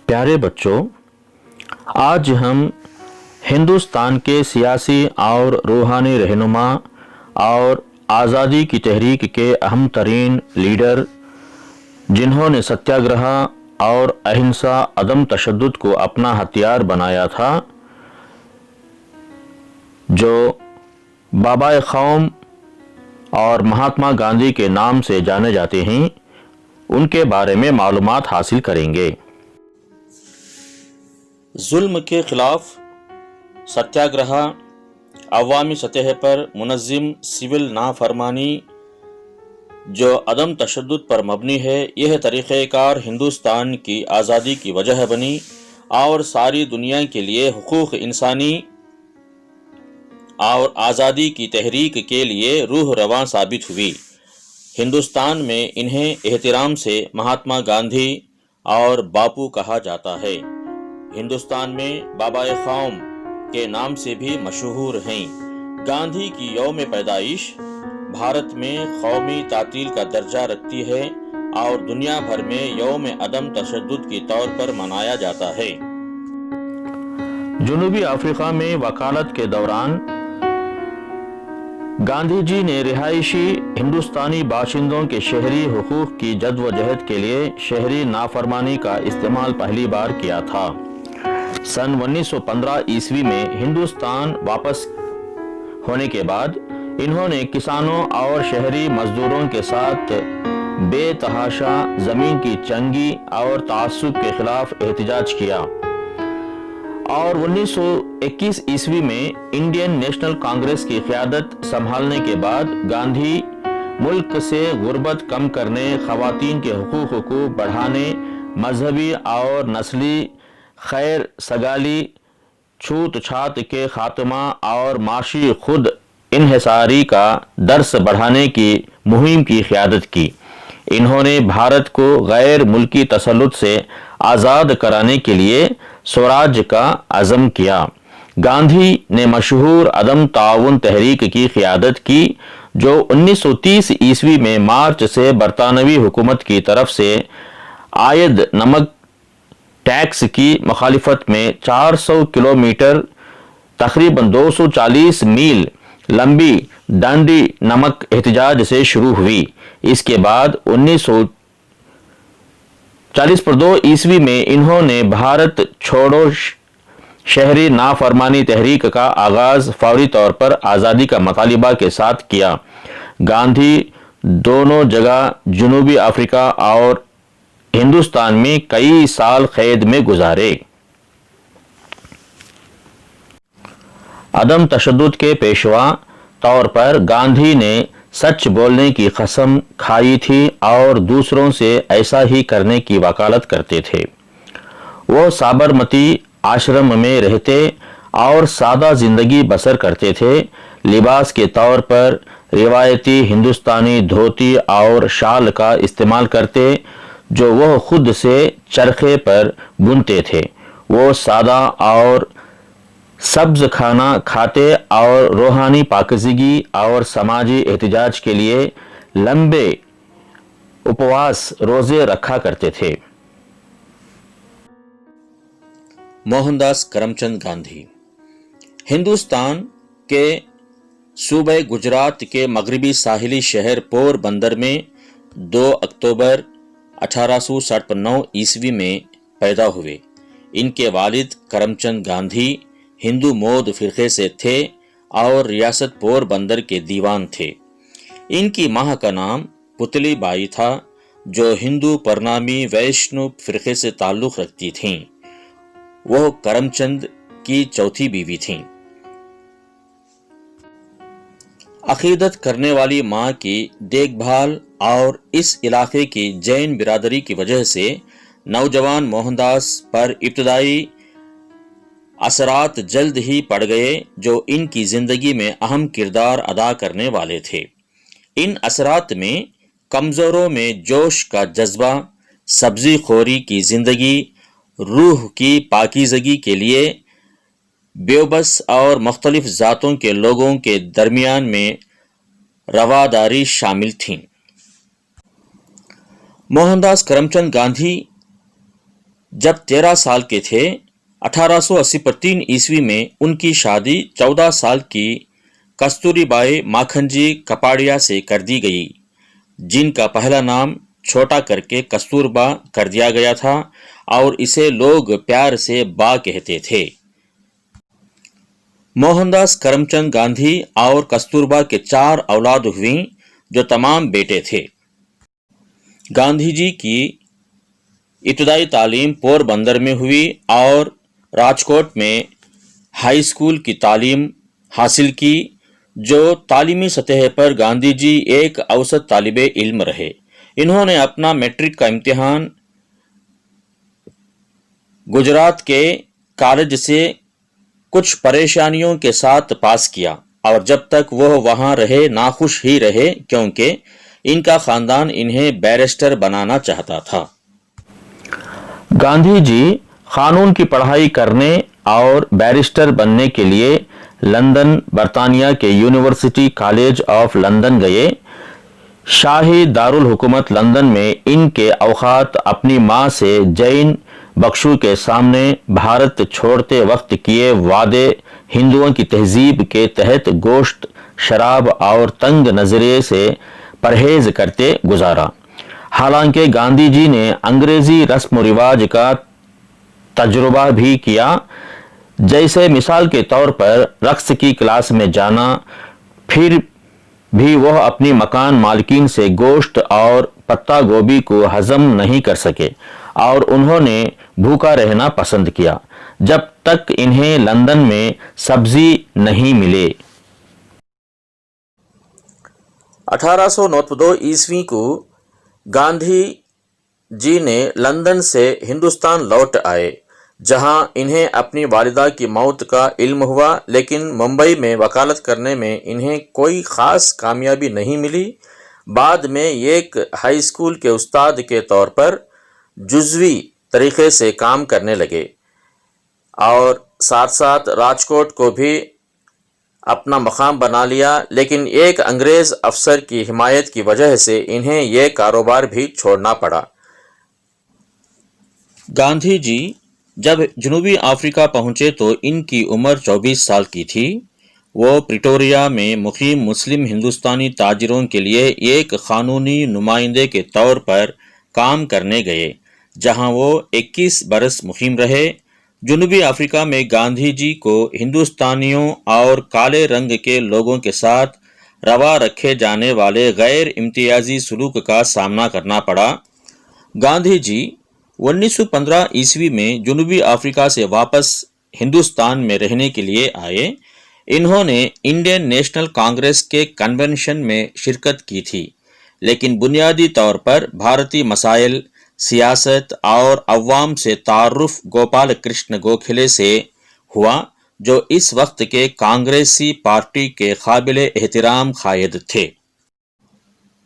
प्यारे बच्चों, आज हम हिंदुस्तान के सियासी और रूहानी रहनुमा और आज़ादी की तहरीक के अहम तरीन लीडर जिन्होंने सत्याग्रह और अहिंसा अदम तशद्दुद को अपना हथियार बनाया था, जो बाबा क़ौम और महात्मा गांधी के नाम से जाने जाते हैं, उनके बारे में मालूमात हासिल करेंगे। जुल्म के खिलाफ सत्याग्रह अवामी सतह पर मुनज़्ज़म सिविल नाफरमानी जो अदम तशद्दुद पर मबनी है, यह तरीक़ेकार हिंदुस्तान की आज़ादी की वजह बनी और सारी दुनिया के लिए हुकूक़ इंसानी और आज़ादी की तहरीक के लिए रूह रवां साबित हुई। हिंदुस्तान में इन्हें एहतराम से महात्मा गांधी और बापू कहा जाता है। हिंदुस्तान में बाबा क़ौम के नाम से भी मशहूर हैं। गांधी की यौम पैदाइश भारत में कौमी तातील का दर्जा रखती है और दुनिया भर में यौम अदम तशद्दुद के तौर पर मनाया जाता है। जनूबी अफ्रीका में वकालत के दौरान गांधी जी ने रिहायशी हिंदुस्तानी बाशिंदों के शहरी हुकूक की जद्दोजहद के लिए शहरी नाफरमानी का इस्तेमाल पहली बार किया था। सन 1915 ईस्वी में हिंदुस्तान वापस होने के बाद इन्होंने किसानों और शहरी मजदूरों के साथ बेतहाशा जमीन की चंगी और तासुब के खिलाफ एहतजाज किया और 1921 ईस्वी में इंडियन नेशनल कांग्रेस की क़यादत संभालने के बाद गांधी मुल्क से गुर्बत कम करने, ख़वातीन के हुकूक़ को बढ़ाने, मजहबी और नस्ली खैर सगाली, छूत छात के खात्मा और माशी खुद इन्हिसारी का दर्स बढ़ाने की मुहिम की क़यादत की। इन्होंने भारत को गैर मुल्की तसल्लुत से आज़ाद कराने के लिए स्वराज का अज़म किया। गांधी ने मशहूर अदम ताउन तहरीक की क़यादत की, जो 1930 ईस्वी में मार्च से बरतानवी हुकूमत की तरफ से आयद नमक टैक्स की मुखालिफत में 400 किलोमीटर तकरीबन 240 मील लंबी डांडी नमक एहतजाज से शुरू हुई। इसके बाद 1942 ईस्वी में इन्होंने भारत छोड़ो शहरी नाफरमानी तहरीक का आगाज फौरी तौर पर आज़ादी का मुतालिबा के साथ किया। गांधी दोनों जगह जनूबी अफ्रीका और हिंदुस्तान में कई साल कैद में गुजारे। अदम तशद्दुद के पेशवा तौर पर गांधी ने सच बोलने की कसम खाई थी और दूसरों से ऐसा ही करने की वकालत करते थे। वो साबरमती आश्रम में रहते और सादा जिंदगी बसर करते थे। लिबास के तौर पर रिवायती हिंदुस्तानी धोती और शाल का इस्तेमाल करते, जो वह खुद से चरखे पर बुनते थे। वो सादा और सब्ज खाना खाते और रूहानी पाकीज़गी और समाजी एहतजाज के लिए लंबे उपवास रोजे रखा करते थे। मोहनदास करमचंद गांधी हिंदुस्तान के सूबे गुजरात के मगरबी साहिली शहर पोरबंदर में 2 अक्टूबर 1869 ईस्वी में पैदा हुए। इनके वालिद करमचंद गांधी हिंदू मौद फ़िरक़े से थे और रियासत पोरबंदर के दीवान थे। इनकी माँ का नाम पुतली बाई था, जो हिंदू परनामी वैष्णव फ़िरक़े से ताल्लुक़ रखती थीं। वह करमचंद की चौथी बीवी थीं। अक़ीदत करने वाली माँ की देखभाल और इस इलाके की जैन बिरादरी की वजह से नौजवान मोहनदास पर इब्तदाई असरात जल्द ही पड़ गए, जो इनकी ज़िंदगी में अहम किरदार अदा करने वाले थे। इन असरात में कमज़ोरों में जोश का जज्बा, सब्ज़ी खोरी की ज़िंदगी, रूह की पाकीज़गी के लिए बेबस और मुख्तलिफ ज़ातों के लोगों के दरमियान में रवादारी शामिल थीं। मोहनदास करमचंद गांधी जब 13 साल के थे 1883 ईस्वी में उनकी शादी 14 साल की कस्तूरीबाई माखनजी कपाड़िया से कर दी गई, जिनका पहला नाम छोटा करके कस्तूरबा कर दिया गया था और इसे लोग प्यार से बा कहते थे। मोहनदास करमचंद गांधी और कस्तूरबा के 4 औलाद हुई जो तमाम बेटे थे। गांधी जी की इब्तदाई तालीम पोरबंदर में हुई और राजकोट में हाई स्कूल की तालीम हासिल की, जो तालीमी सतह पर गांधी जी एक औसत तालिबे इल्म रहे। इन्होंने अपना मैट्रिक का इम्तिहान गुजरात के कॉलेज से कुछ परेशानियों के साथ पास किया और जब तक वह वहां रहे नाखुश ही रहे, क्योंकि इनका खानदान इन्हें बैरिस्टर बनाना चाहता था। गांधी जी कानून की पढ़ाई करने और बैरिस्टर बनने के लिए लंदन बरतानिया के यूनिवर्सिटी कॉलेज ऑफ लंदन गए। शाही दारुल हुकूमत लंदन में इनके औकात अपनी मां से जैन बख्शू के सामने भारत छोड़ते वक्त किए वादे हिंदुओं की तहजीब के तहत गोश्त, शराब और तंग नजरिए से परहेज करते गुजारा। हालांकि गांधी जी ने अंग्रेजी रस्म रिवाज का तजुर्बा भी किया, जैसे मिसाल के तौर पर रक्स की क्लास में जाना। फिर भी वह अपनी मकान मालकिन से गोश्त और पत्ता गोभी को हजम नहीं कर सके और उन्होंने भूखा रहना पसंद किया जब तक इन्हें लंदन में सब्जी नहीं मिले। 1892 ईस्वी को गांधी जी ने लंदन से हिंदुस्तान लौट आए, जहां इन्हें अपनी वालिदा की मौत का इल्म हुआ, लेकिन मुंबई में वकालत करने में इन्हें कोई ख़ास कामयाबी नहीं मिली। बाद में एक हाई स्कूल के उस्ताद के तौर पर जुज़वी तरीक़े से काम करने लगे और साथ साथ राजकोट को भी अपना मकाम बना लिया, लेकिन एक अंग्रेज़ अफसर की हिमायत की वजह से इन्हें यह कारोबार भी छोड़ना पड़ा। गांधी जी जब जनूबी अफ्रीका पहुंचे तो इनकी उम्र 24 साल की थी। वो प्रिटोरिया में मुकीम मुस्लिम हिंदुस्तानी ताजिरों के लिए एक कानूनी नुमाइंदे के तौर पर काम करने गए, जहां वो 21 बरस मुकीम रहे। जनूबी अफ्रीका में गांधी जी को हिंदुस्तानियों और काले रंग के लोगों के साथ रवा रखे जाने वाले गैर इम्तियाजी सलूक का सामना करना पड़ा। गांधी जी 1915 ईस्वी में जनूबी अफ्रीका से वापस हिंदुस्तान में रहने के लिए आए। इन्होंने इंडियन नेशनल कांग्रेस के कन्वेंशन में शिरकत की थी, लेकिन बुनियादी तौर पर भारतीय मसाइल, सियासत और अवाम से तारुफ गोपाल कृष्ण गोखले से हुआ, जो इस वक्त के कांग्रेसी पार्टी के काबिल एहतराम कायद थे।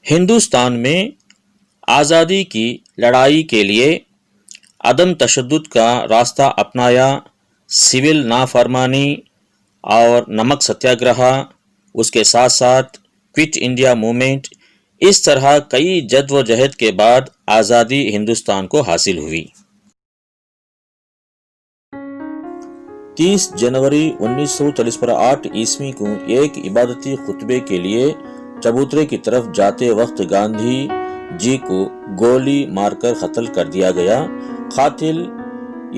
हिंदुस्तान में आज़ादी की लड़ाई के लिए अदम तशद्दुद का रास्ता अपनाया। सिविल नाफरमानी और नमक सत्याग्रह, उसके साथ साथ क्विट इंडिया मूवमेंट, इस तरह कई जद्दोजहद के बाद आज़ादी हिंदुस्तान को हासिल हुई। 30 जनवरी 1940 पर 8 ईस्वी को एक इबादती खुतबे के लिए चबूतरे की तरफ जाते वक्त गांधी जी को गोली मारकर कत्ल कर दिया गया। कातिल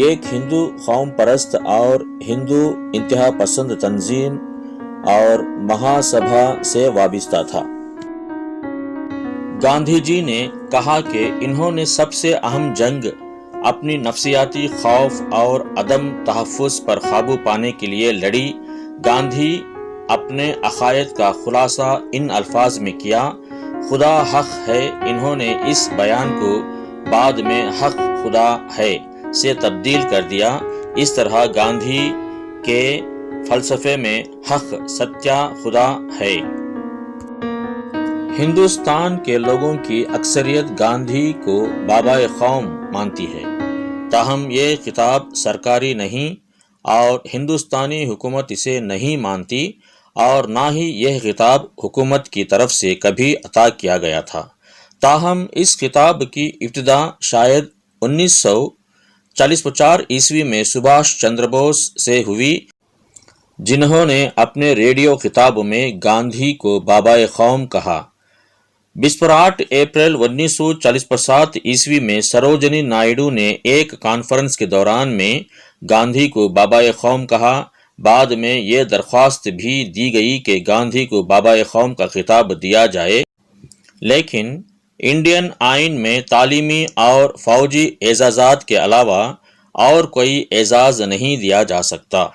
एक हिंदू कौम परस्त और हिंदू इंतहा पसंद तंजीम और महासभा से वाबिस्ता था। गांधी जी ने कहा कि इन्होंने सबसे अहम जंग अपनी नफ्सियाती खौफ और अदम तहफ़्फ़ुज़ पर काबू पाने के लिए लड़ी। गांधी अपने अकायद का खुलासा इन अल्फाज में किया, खुदा हक है। इन्होंने इस बयान को बाद में हक खुदा है से तब्दील कर दिया। इस तरह गांधी के फलसफे में हक सत्या खुदा है। हिंदुस्तान के लोगों की अक्सरियत गांधी को बाबा कौम मानती है, ताहम ये किताब सरकारी नहीं और हिंदुस्तानी हुकूमत इसे नहीं मानती और ना ही यह किताब हुकूमत की तरफ से कभी अता किया गया था। ताहम इस किताब की इब्तिदा शायद 40-50 عیسوی میں سبھاش چندر بوس سے ہوئی، جنہوں نے اپنے ریڈیو خطاب میں گاندھی کو بابا قوم کہا۔ 28 اپریل 1947 عیسوی میں سروجنی نائیڈو نے ایک کانفرنس کے دوران میں گاندھی کو بابا قوم کہا۔ بعد میں یہ درخواست بھی دی گئی کہ گاندھی کو بابا قوم کا خطاب دیا جائے، لیکن انڈین آئین میں تعلیمی اور فوجی اعزازات کے علاوہ اور کوئی اعزاز نہیں دیا جا سکتا۔